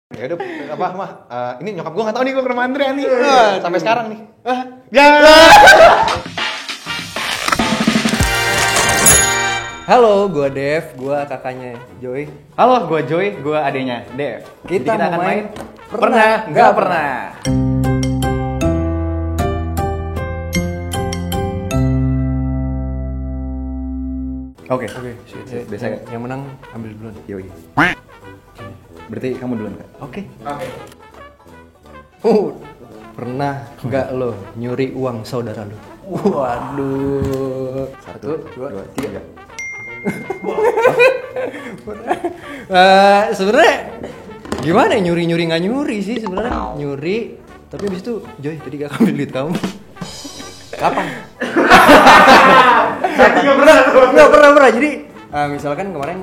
Ya udah apa mah ini nyokap gue nggak tahu nih gue ke rumah Andrea nih sampai sekarang nih. Ya. Halo, gue Dev, gue kakaknya Joy. Halo, gue Joy, gue adenya Dev. Kita Jadi akan main pernah nggak pernah. Oke, Biasa yang menang ambil duluan. yoi. Berarti kamu duluan kak? Oke. Pernah nggak lo nyuri uang saudara lo? Waduh. 1, 2, 3. Sebenarnya gimana ya, nyuri nggak nyuri sih sebenarnya. Nyuri, tapi abis itu Joy tadi gak ambil duit kamu. Kapan? Nggak pernah. Jadi misalkan kemarin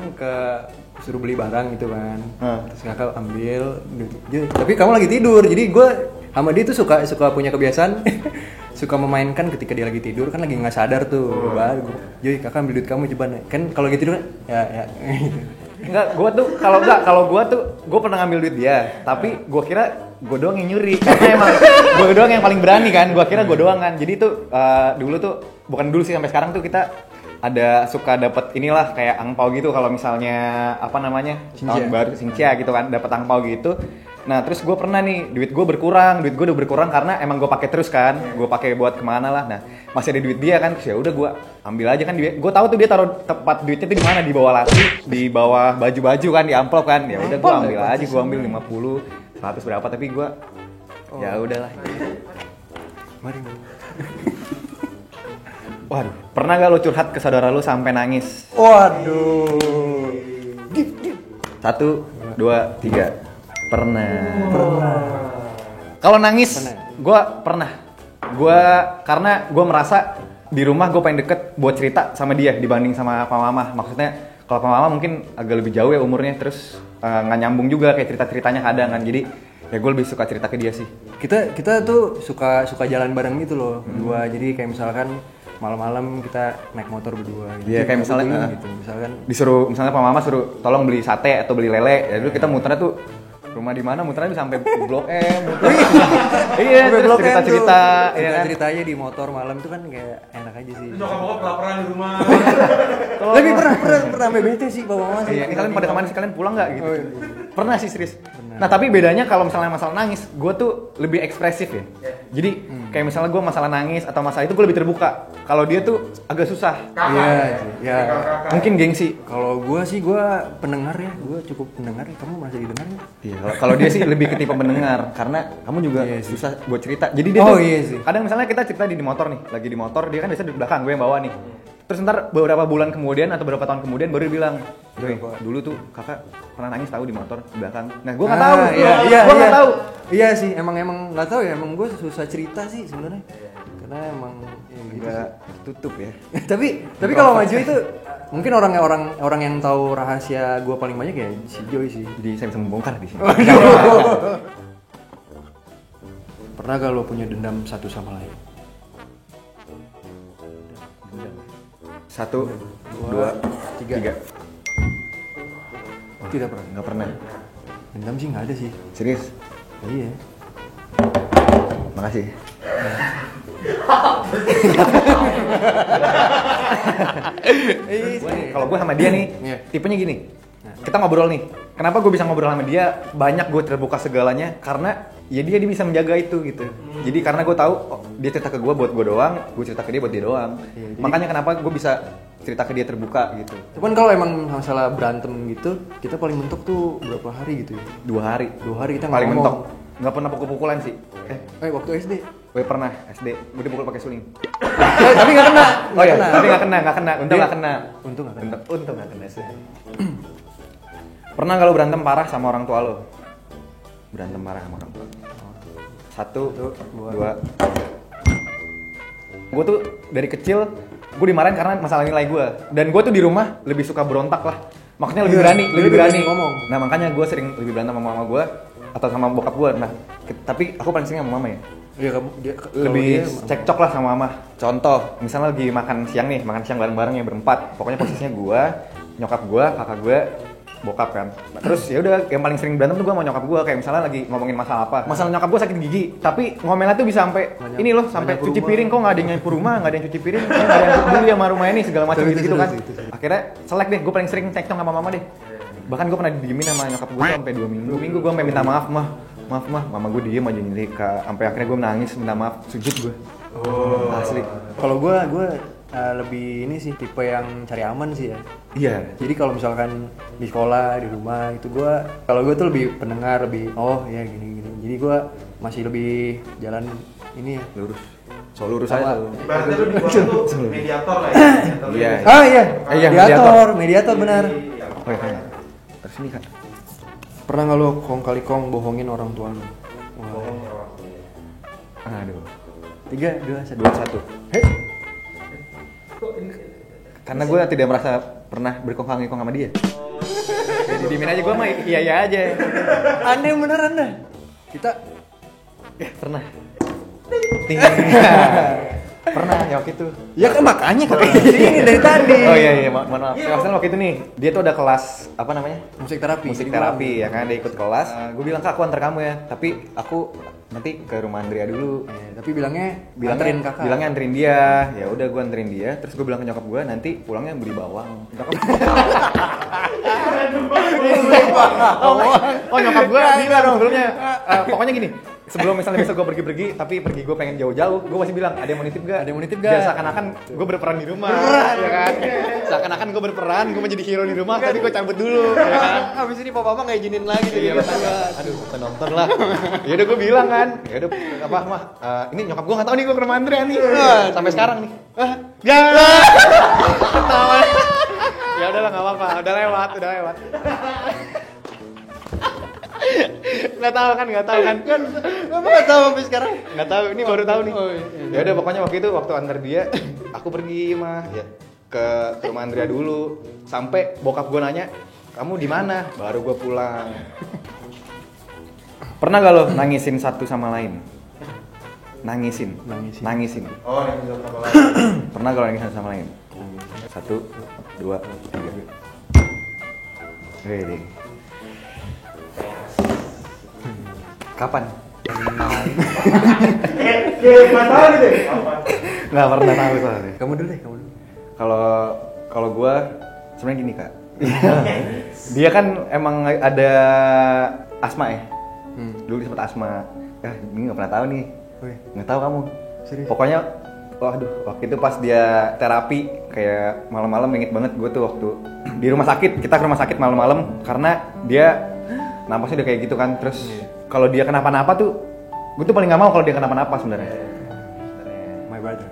suruh beli barang gitu kan, terus kakak ambil duit. Tapi kamu lagi tidur, jadi gue sama dia tuh suka punya kebiasaan suka memainkan ketika dia lagi tidur, kan lagi nggak sadar tuh. Baru Joy kakak ambil duit kamu coba, kan kalau lagi tidur kan ya Enggak, kalau gue tuh gue pernah ngambil duit dia, tapi gue kira gue doang yang nyuri karena emang gue doang yang paling berani kan, gue kira gue doang kan. Jadi tuh dulu tuh bukan dulu sih, sampai sekarang tuh kita ada suka dapat inilah kayak angpau gitu kalau misalnya apa namanya tahun baru Xinjia gitu kan, dapat angpau gitu. Nah terus gue pernah nih duit gue udah berkurang karena emang gue pakai terus kan, gue pakai buat kemana lah. Nah masih ada duit dia kan, ya udah gue ambil aja kan. Gue tahu tuh dia taruh tempat duitnya tuh di mana, di bawah lasik, di bawah baju-baju kan, di amplop kan. Ya udah gue ambil aja, gue ambil 50, 100 berapa, tapi gue ya udahlah. Mari. Waduh, pernah gak lo curhat ke saudara lo sampai nangis? Waduh. 1, 2, 3. Pernah. Kalau nangis, gue pernah. Karena gue merasa di rumah gue paling deket buat cerita sama dia dibanding sama Pak Mama. Maksudnya kalau Pak Mama mungkin agak lebih jauh ya umurnya, terus nggak nyambung juga kayak cerita-ceritanya kadang kan. Jadi ya gue lebih suka cerita ke dia sih. Kita tuh suka jalan bareng gitu loh. Jadi kayak misalkan malam-malam kita naik motor berdua gitu. Iya, kayak misalnya gitu. Misalnya Pak Mama suruh tolong beli sate atau beli lele. Ya dulu kita muternya tuh rumah di mana, muternya bisa sampai Blok M. Iya, terus cerita-cerita, ya kan. Ceritanya di motor malam itu kan kayak enak aja sih. Nyokap bokap kelaparan di rumah. Tapi pernah bete sih bawa mama sih. Iya, ini kalian pada kemana sih, kalian pulang nggak gitu? Pernah sih serius. Nah tapi bedanya kalau misalnya masalah nangis, gue tuh lebih ekspresif ya. Jadi kayak misalnya gue masalah nangis atau masalah itu gue lebih terbuka. Kalau dia tuh agak susah. Iya. Mungkin gengsi. Kalau gue sih pendengar ya, gue cukup pendengar. Kamu merasa didengar nggak? Iya. Kalau dia sih lebih ke tipe pendengar, karena kamu juga susah buat cerita. Jadi dia tuh kadang misalnya kita cerita di motor nih, lagi di motor, dia kan biasa di belakang, gue yang bawa nih. Terus ntar beberapa bulan kemudian atau beberapa tahun kemudian baru dia bilang, Joy, dulu tuh kakak pernah nangis tahu di motor di belakang. Nah gue nggak tahu, gue nggak tahu. Iya sih, emang nggak tahu ya, emang gue susah cerita sih sebenarnya. Karena emang nggak tutup ya. tapi kalau maju itu mungkin orang yang tahu rahasia gue paling banyak ya si Joy sih. Jadi saya bisa membongkar di sini. Pernah gak lo punya dendam satu sama lain? 1, 2, 3. Tidak pernah. Nggak pernah. Dendam sih nggak ada sih. Serius? Iya. Makasih. Kalau gue sama dia nih, tipenya gini. Kita ngobrol nih. Kenapa gue bisa ngobrol sama dia? Banyak gue terbuka segalanya karena ya dia bisa menjaga itu gitu. Jadi karena gue tahu dia cerita ke gue buat gue doang, gue cerita ke dia buat dia doang. Makanya kenapa gue bisa cerita ke dia terbuka gitu. Cuman kalau emang masalah berantem gitu, kita paling mentok tuh berapa hari gitu ya? 2 hari. 2 hari kita paling ngomong. mentok. Nggak pernah pukul-pukulan sih. Waktu SD. Gue pernah SD, gue dipukul pakai suling. Tapi nggak kena. Oh iya, tapi nggak kena. Untung nggak kena. Untung nggak kena sih. Pernah nggak lo berantem parah sama orang tua lo? Berantem parah sama orang tua. 1, 2. Gue tuh dari kecil gue dimarahin karena masalah nilai gue. Dan gue tuh di rumah lebih suka berontak lah. Maksudnya lebih berani ngomong. Nah makanya gue sering lebih berantem sama mama gue atau sama bokap gue. Nah tapi aku paling sering sama mama ya. Iya, lebih cekcok lah sama mama. Contoh, misalnya lagi makan siang bareng-bareng ya berempat. Pokoknya posisinya gue, nyokap gue, kakak gue, bokap kan. Terus ya udah yang paling sering berantem tuh gue sama nyokap gue, kayak misalnya lagi ngomongin masalah apa. Masalah nyokap gue sakit gigi, tapi ngomelnya tuh bisa sampai ini loh, sampai cuci piring kok nggak ada yang nyapu rumah, nggak ada yang cuci piring, nggak ada yang peduli sama rumah ini segala macam gitu kan. Akhirnya selek deh, gue paling sering cekcok sama mama deh. Bahkan gue pernah didiemin sama nyokap gue sampai 2 minggu gue sampai minta maaf maaf mama gue diem aja nyelika, sampai akhirnya gue nangis minta maaf, sujud gue. Asli. Kalau gue lebih ini sih tipe yang cari aman sih ya. Iya. Jadi kalau misalkan di sekolah, di rumah itu kalau gue tuh lebih pendengar, lebih ya gini. Jadi gue masih lebih jalan ini ya, lurus. Soal lurus aja. Ibaratnya lu di bawah tuh mediator lah ya. Iya. Iya, mediator benar. Oh iya. Terus ini kan. Pernah nggak lo kong kali kong bohongin orang tua lo? Aduh. 3, 2, 1. Hei. Karena gue tidak merasa pernah berkongkang-kongkang sama dia. Jadi diemin aja gue mah iya aja. Anda yang bener Anda. Kita Pernah. Pernah ya waktu itu. Ya kan makanya kakak ini dari tadi. Oh iya mohon maaf. Ya, maksudnya waktu itu nih, dia tuh ada kelas apa namanya? Musik terapi ya kan, dia ikut kelas. Gue bilang Kak, aku antar kamu ya, tapi aku nanti ke rumah Andrea dulu. Tapi bilangnya anterin kakak. Bilangnya anterin dia. Ya udah gue anterin dia, terus gue bilang ke nyokap gue nanti pulangnya beli bawang. Oh nyokap gue bilang sebelumnya. Pokoknya gini, sebelum misalnya besok gue pergi-pergi, tapi pergi gue pengen jauh-jauh, gue masih bilang ada yang mau nitip gak? Biar seakan-akan gue berperan di rumah, ya kan? Seakan-akan gue berperan, gue menjadi hero di rumah, tapi gue cabut dulu, ya kan? Habis ini papa nggak izinin lagi Iya, aduh, kita nonton lah. Ya udah gue bilang kan, ya udah apa mah, ini nyokap gue nggak tahu nih gue ke rumah Andrea nih, sampai sekarang nih. Ya, ketawa. Ya udahlah nggak apa-apa, udah lewat. Nggak tahu kan? Kamu nggak tahu sampai sekarang? Nggak tahu, ini baru tahu nih. Oh, iya. Ya udah pokoknya waktu antar dia, aku pergi mah ya ke rumah Andrea dulu. Sampai bokap gue nanya, kamu di mana? Baru gue pulang. Pernah gak lo nangisin satu sama lain? Nangisin. Oh, nangis sama lain. Pernah gak lo nangisin satu sama lain? 1, 2, 3. Wih. Kapan? Nggak tahu nih deh. Nggak pernah tahu soalnya. Kamu dulu deh. Kalau gue sebenarnya gini Kak. Dia kan emang ada asma ya. Dulu dia sempat asma. Ini nggak pernah tahu nih. Nggak tahu kamu. Serius? Pokoknya, waktu itu pas dia terapi kayak malam-malam inget banget gue tuh waktu di rumah sakit. Kita ke rumah sakit malam-malam karena dia napasnya udah kayak gitu kan. Terus kalau dia kenapa-napa tuh, gue tuh paling nggak mau kalau dia kenapa-napa sebenarnya. My brother.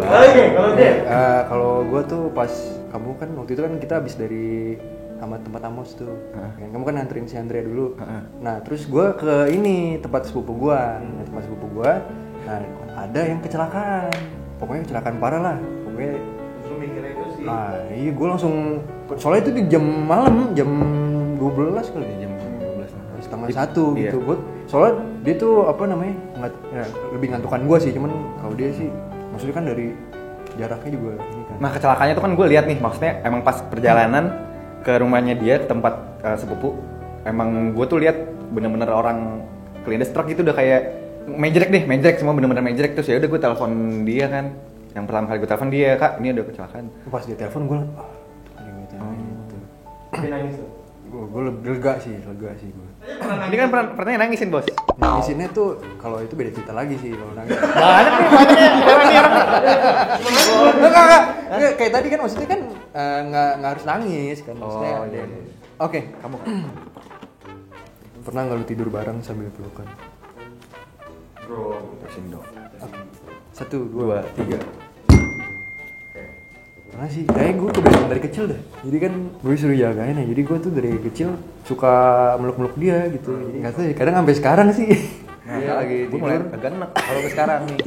Oke, kalau dia. Kalau gue tuh pas kamu kan waktu itu kan kita habis dari sama tempat Amos tuh. Kamu kan anterin si Andrea dulu. Nah terus gue ke ini tempat sepupu gue. Nah ada yang kecelakaan. Pokoknya kecelakaan parah lah. Pokoknya. Lu mikirnya itu sih. Iya gue langsung. Soalnya itu di jam malam, jam 12 kali ya, jam 12 setengah 1 gitu. Gue soalnya dia tuh apa namanya lebih ngantukan gue sih, cuman kalau dia sih maksudnya kan dari jaraknya juga ini kan. Nah kecelakaannya tuh kan gue lihat nih, maksudnya emang pas perjalanan ke rumahnya dia tempat sepupu, emang gue tuh lihat bener-bener orang kelindes truk itu udah kayak mejrek semua bener-bener mejrek. Terus ya udah gue telepon dia kan, yang pertama kali gue telepon dia, Kak ini ada kecelakaan. Pas dia telepon gue Dia nangis tuh. gue lega sih gue. Ini kan pertanyaan nangisin bos. Nangisinnya tuh kalau itu beda cerita lagi sih kalau nangis. Banyak nih Enggak. Kayak tadi kan maksudnya kan nggak harus nangis kan maksudnya. Iya. Oke, kamu pernah nggak lu tidur bareng sambil pelukan? Bro. Terusin dong. 1, 2, 3. Pernah sih, kayak gue kebiasaan dari kecil dah. Jadi kan gue suruh jagain ya. Jadi gue tuh dari kecil suka meluk-meluk dia gitu. Jadi nggak tahu ya, kadang sampai sekarang sih. Iya lagi gue mulai agak enak kalau ke sekarang nih.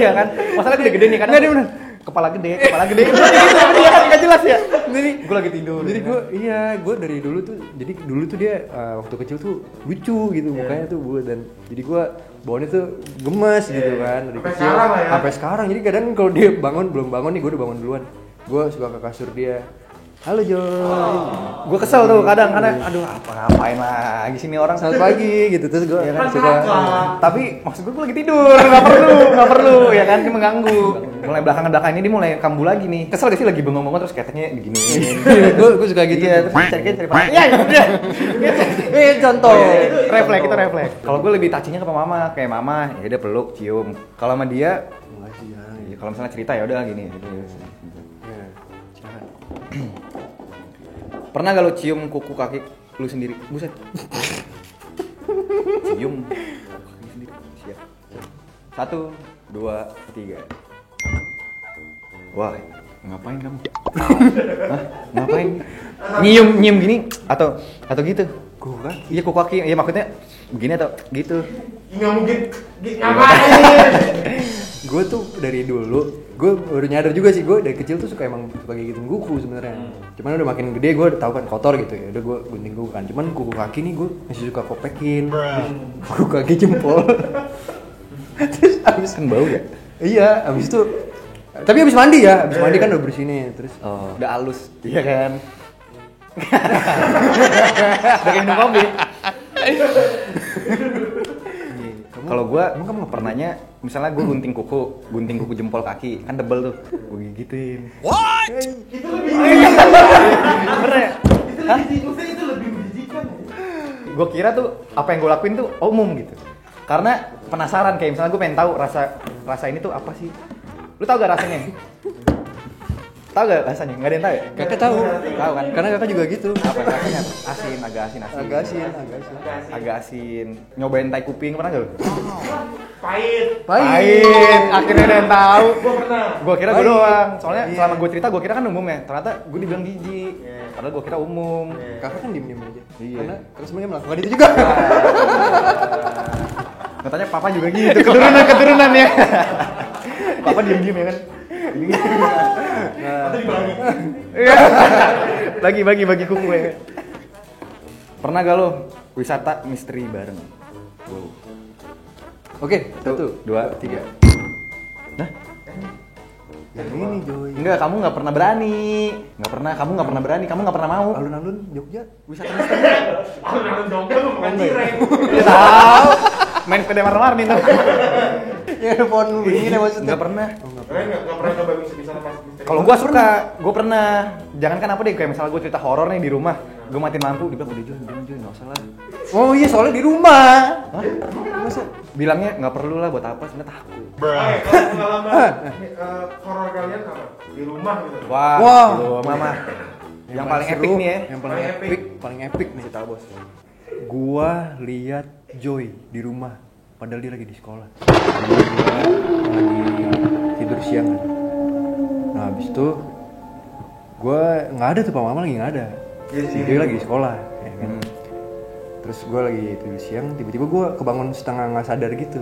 Iya kan, masalah gede-gede nih kan. Enggak bener. Kepala gede. Dia kan nggak jelas ya. Jadi gue lagi tidur. Jadi gue dari dulu tuh, jadi dulu tuh dia waktu kecil tuh lucu gitu mukanya tuh gue, dan jadi gue bawaannya tuh gemes gitu kan dari Sampai kecil sekarang lah ya. sampai sekarang. Jadi kadang kalau dia belum bangun nih, gue udah bangun duluan, gue suka ke kasur dia, Halo Joy. Gue kesel tuh kadang, aduh ngapain lagi sini orang. Selamat pagi gitu terus gue ya kan suka. Tapi maksud gue lagi tidur, nggak perlu ya kan, dia mengganggu. Mulai belakangan ini dia mulai kambuh lagi nih. Kesel gak sih lagi bengong-bengong terus katanya begini. Gue suka gitu. Iya, terus cari pak. Iya, udah. Contoh. Refleks itu refleks. Kalau gue lebih touching-nya ke mama, kayak mama, ya udah peluk, cium. Kalau sama dia, ya, kalau misalnya cerita ya udah gini. Pernah gak lo cium kuku kaki lu sendiri? Buset. Cium kaki sendiri. Siap. 1, 2, 3. Wah, ngapain kamu? Hah? Ngapain? Nyium gini atau gitu? Kuku kaki. Iya kuku kaki. Iya maksudnya begini atau gitu? Nggak mungkin ngapain? Gue tuh dari dulu, gue baru nyadar juga sih, gue dari kecil tuh suka kayak gitu kuku sebenarnya. Cuman udah makin gede gue tahu kan kotor gitu ya, udah gue gunting kuku kan. Cuman kuku kaki nih gue masih suka kopekin, kuku kaki jempol. Terus abis Kan bau ya? iya, abis itu tapi abis mandi kan udah bersih nih, terus Oh, udah halus. Iya kan? Udah kayak minum kopi. Kalau gue pernahnya, misalnya gue gunting kuku jempol kaki, kan tebel tuh, gue gigitin. Itu lebih Bener ya? itu lebih menjijikan. Gue kira tuh apa yang gue lakuin tuh umum gitu. Karena penasaran, kayak misalnya gue pengen tahu rasa ini tuh apa sih? Lu tau gak rasanya? Tahu gak rasanya? Gak ada yang tahu ya? kakak tahu kan? karena kakak juga gitu. Apa rasanya? Asin, agak asin. Agak asin. Nyobain tai kuping pernah gak lu? Pahit. Akhirnya ada yang tahu. Gua pernah. Gue kira gue doang. Soalnya selama gue cerita gue kira kan umum ya. Ternyata gue dibilang jijik. Padahal gue kira umum. Kakak kan diem aja. Iya. Karena sebenarnya melakukan itu juga. Katanya papa juga gitu. Keturunan ya. Papa diem ya kan. Atau dibagi. Bagi kuku ya. Pernah gak lo wisata misteri bareng? Wow. Oke, 1, 2, 3. Nah, yang ini Joy. enggak, kamu nggak pernah berani. Kamu nggak pernah berani, kamu nggak pernah mau. Alun-alun Jogja. Wisata misteri. Aku nonton Jogja lu makan cireng. Ya tahu. Main sepeda warna-warni tuh. Ya telepon begini maksudnya. Enggak pernah. Kalian nggak pernah coba bisa mas misteri? Kalau gua suka, gua pernah. Jangankan apa deh, kayak misalnya gua cerita horor nih di rumah, gua matiin lampu, dia bilang udah jangan enggak usah lah. Oh iya, soalnya di rumah. Hah? Masa? Bilangnya nggak perlu lah, buat apa? Sebenarnya takut. Oke, kalau pengalaman horor kalian apa? Di rumah gitu. Wah, di rumah mah. Yang paling seru, epic nih ya. Yang paling epic nih. Cerita bos. Gua lihat Joy di rumah, padahal dia lagi di sekolah. Dia lagi tidur siang kan. Nah habis itu gua nggak ada tuh, Pak Mama lagi nggak ada. Si Joy lagi di sekolah, ya kan. Terus gua lagi tidur siang, tiba-tiba gua kebangun setengah nggak sadar gitu.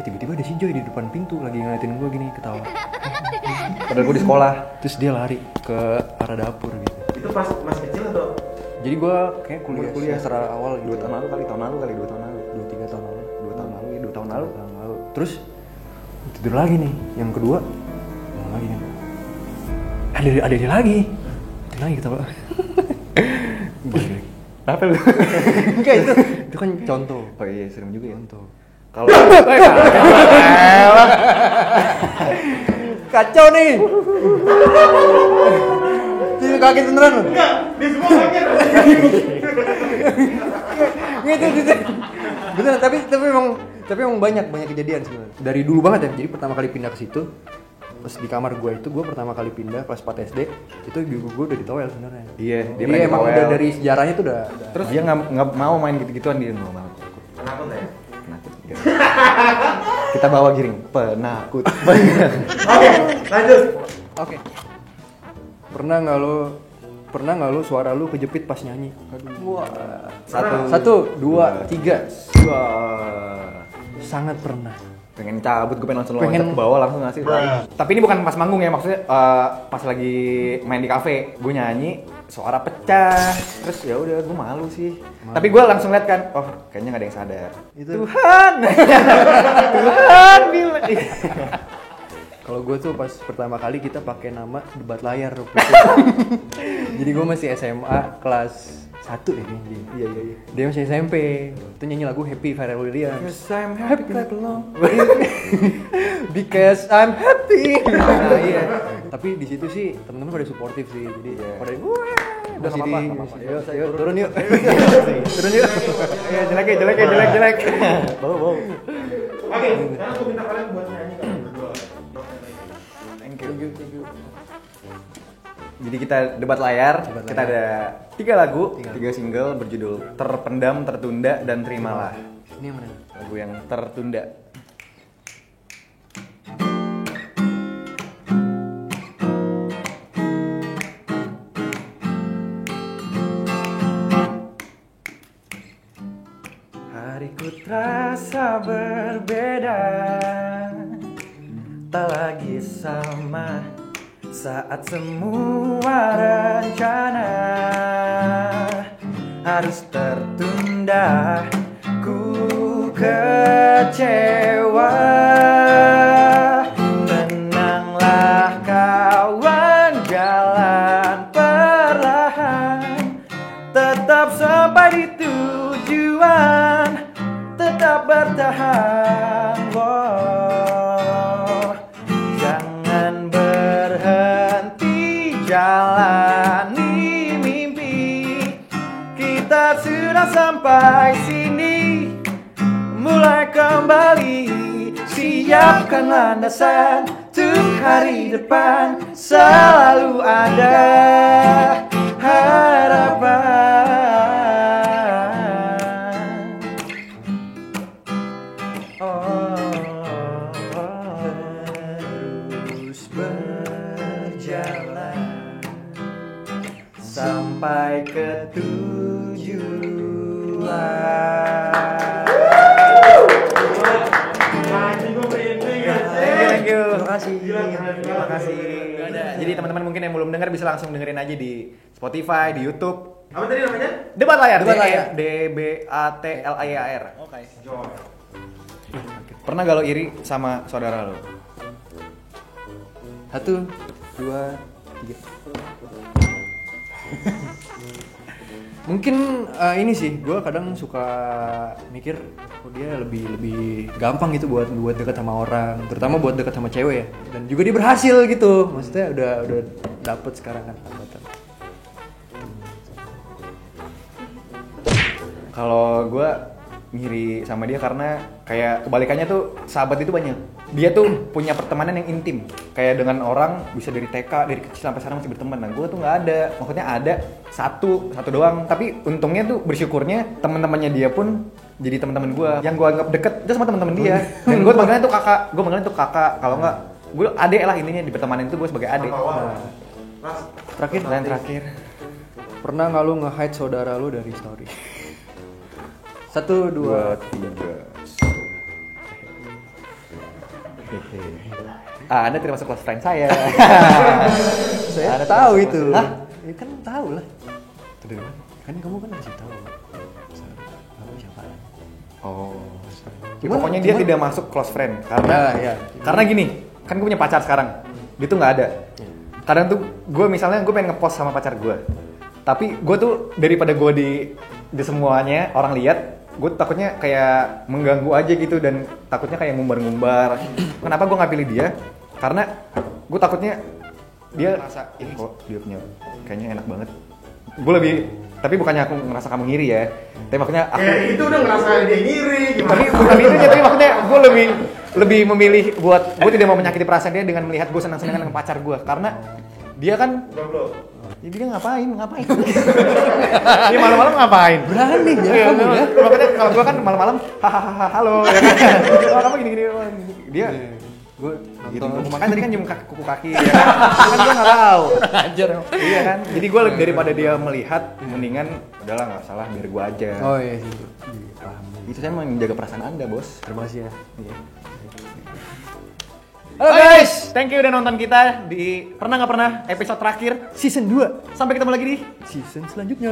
Tiba-tiba ada si Joy di depan pintu lagi ngeliatin gua gini ketawa. Padahal gua di sekolah. Terus dia lari ke arah dapur gitu. Itu pas masih kecil atau? Jadi gua kayak kuliah semester awal 2 tahun lalu kali, 2 tahun lalu. 2-3 tahun lalu. 2 tahun lalu ya, 2 tahun lalu. Terus tidur lagi nih, yang kedua bangun lagi kan. Ada dia lagi. Tidur lagi ketawa. Apa lu? Enggak itu kan contoh. Oh iya, serem juga ya. Contoh. Kalau Kacau nih. Jadi kaget beneran loh. Enggak, di semua kaget. Gitu. Beneran, tapi memang banyak kejadian sebenarnya. Dari dulu banget ya. Jadi pertama kali pindah ke situ, pas di kamar gue itu, gue pertama kali pindah kelas 4 SD, itu ibu gue udah ditowel sebenarnya. Iya, dia Jadi main emang towel. udah dari sejarahnya tuh udah. Terus dia nggak mau main gitu-gituan, dia nggak mau. Penakut ya? Penakut. Iya. Kita bawa giring. Penakut. Oke, lanjut. Oke. Pernah nggak lo suara lu kejepit pas nyanyi? Aduh. Wah. 1, 2, 3. Wah. Sangat pernah. Pengen cabut, gue pengen langsung Pengen- loncat ke bawah langsung ngasih. Tapi ini bukan pas manggung ya, maksudnya pas lagi main di kafe, gue nyanyi, suara pecah, terus ya udah gue malu sih. Tapi gue langsung lihat kan, oh kayaknya nggak ada yang sadar. Itu. Tuhan, Tuhan bilang. Kalau gue tuh pas pertama kali kita pakai nama debat layar waktu itu. Jadi gue masih SMA kelas 1 ya kayaknya. Iya. Dia masih SMP. Itu nyanyi lagu Happy Pharrell Williams. Yes, I'm happy clap along. Because I'm happy. Nah, iya. Tapi di situ sih teman-teman pada suportif sih. Jadi pada Udah masih nggak di apa-apa. yuk turun yuk. Turun yuk. Ya, jelek. Bau. Oke, sekarang aku minta kalian buat nyanyi kalian berdua. Thank you. Jadi kita debat layar. Kita ada 3 lagu, 3 single berjudul Terpendam, Tertunda, dan Terimalah. Ini yang mana? Lagu yang tertunda. Hariku terasa berbeda, tak lagi sama saat semua rencana harus tertunda. Ku kecewa. Tenanglah kawan, jalan perlahan, tetap sampai di tujuan, tetap bertahan. Wow. Jangan berhenti jalani mimpi, kita sudah sampai sini. Mulai kembali, siapkan landasan untuk hari depan. Selalu ada harapan. Terus berjalan sampai ke tujuan. Thank you. Terima kasih. Jadi teman-teman mungkin yang belum dengar bisa langsung dengerin aja di Spotify, di YouTube. Apa tadi namanya? Debat Layar. Debat Layar. DBATLAYAR. Oke. Joy. Pernah gak lo iri sama saudara lo? 1, 2, 3. Mungkin ini sih, gue kadang suka mikir, oh dia lebih gampang gitu buat dekat sama orang, terutama buat dekat sama cewek ya. Dan juga dia berhasil gitu, maksudnya udah dapet sekarang kan hambatan. Kalau gue ngiri sama dia karena kayak kebalikannya tuh sahabat itu banyak. Dia tuh punya pertemanan yang intim. Kayak dengan orang bisa dari TK, dari kecil sampai sekarang masih berteman. Nah, gue tuh nggak ada. Maksudnya ada satu doang. Tapi untungnya tuh bersyukurnya teman-temannya dia pun jadi teman-teman gue. Yang gue anggap deket itu sama teman-teman dia. Dan gue manggilnya tuh kakak. Gue manggilnya tuh kakak. Kalau nggak, gue adek lah intinya di pertemanan itu gue sebagai adek. Mas, Terakhir, Dan terakhir, pernah nggak lu nge-hide saudara lu dari story? 1, 2, 3. Anda tidak masuk close friend saya. Saya Anda tahu tidak itu. masuk- Hah? Ya kan tahu lah. Kan kamu kan masih tahu. Kamu siapa? Oh. Ya, pokoknya dia tidak masuk close friend karena Ya. karena gini, kan gue punya pacar sekarang. Dia tuh nggak ada. Kadang tuh gue misalnya gue pengen ngepost sama pacar gue. Tapi gue tuh daripada gue di semuanya orang lihat, gue takutnya kayak mengganggu aja gitu dan takutnya kayak ngumbar-ngumbar. Kenapa gue nggak pilih dia? Karena gue takutnya dia ngerasa ini kok dia punya kayaknya enak banget. Gue lebih, tapi bukannya aku ngerasa kamu ngiri ya. Tapi maksudnya aku, itu udah ngerasain dia ngiri gimana? tapi bukan itu aja, tapi maksudnya gue lebih memilih buat gue tidak mau menyakiti perasaan dia dengan melihat gue senang-senang dengan pacar gue karena dia kan Jomblo. jadi dia ngapain dia malam-malam ngapain Berani ya iya, kamu ya. makanya kalau gue kan malam-malam hahaha halo ya kan oh, kamu gini dia gue gitu makanya tadi kan nyium kuku kaki ya kan gue nggak tahu Ajar. iya kan jadi gue daripada dia melihat mendingan udahlah nggak salah biar gue aja Oh iya sih. Paham. itu saya menjaga perasaan anda bos. Terima kasih ya. Iya. Halo guys, thank you udah nonton kita di Pernah Nggak Pernah episode terakhir Season 2. Sampai ketemu lagi di Season selanjutnya.